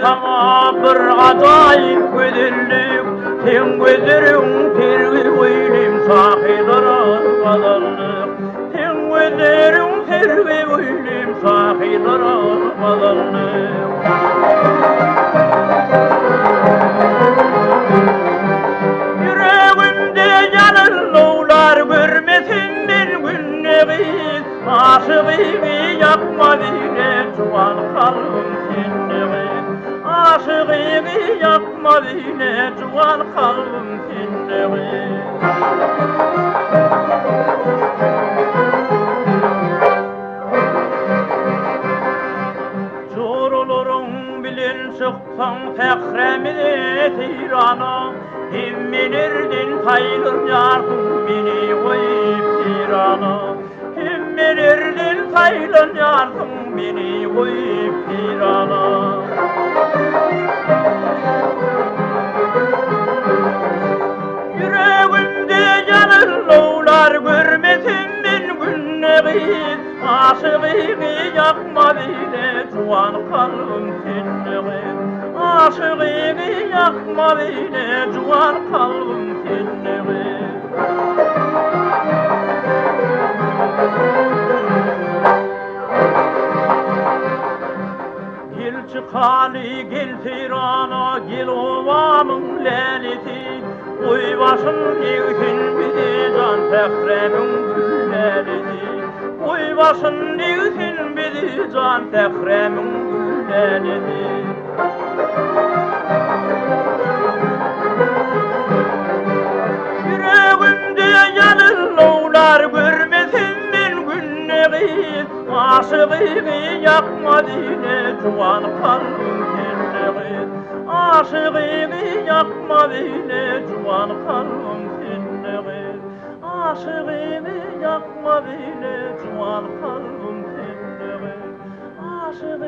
sana bir acayip güzellik, sen gözlerin tergi oylim sahidara bazarlık, sen gözlerin tergi oylim sahidara bazarlık. Yüreğimde yanıllar görmesin bir günleri, aşığımı yakma dile cuan kalbim seni. Aşığımı yakma dile cuan kalbim seni. Çorulurum bilen çıksan fehremine tirana, himmenerdin taylır yardım beni koyup tirana. Himmenerdin taylır yardım beni koyup tirana. Yüreğimde yanıllar görmesin ben günleri, aşığımı yakma dile cuan kalbim seni. Aşığımı yakma dile cuan kalbim seni. Gel çıkali gel tirana, gel ovamın leleti, oy başım neykin bizi can fehremin gülleridi. Oy başım neykin bizi can fehremin gülleridi. Yüreğimde yanıllar görmesin ben günleri, aşığımı yakma dile cuan kalbim seni. Aşığımı yakma dile cuan kalbim seni. Aşığımı yakma dile cuan kalbim seni. Aşığımı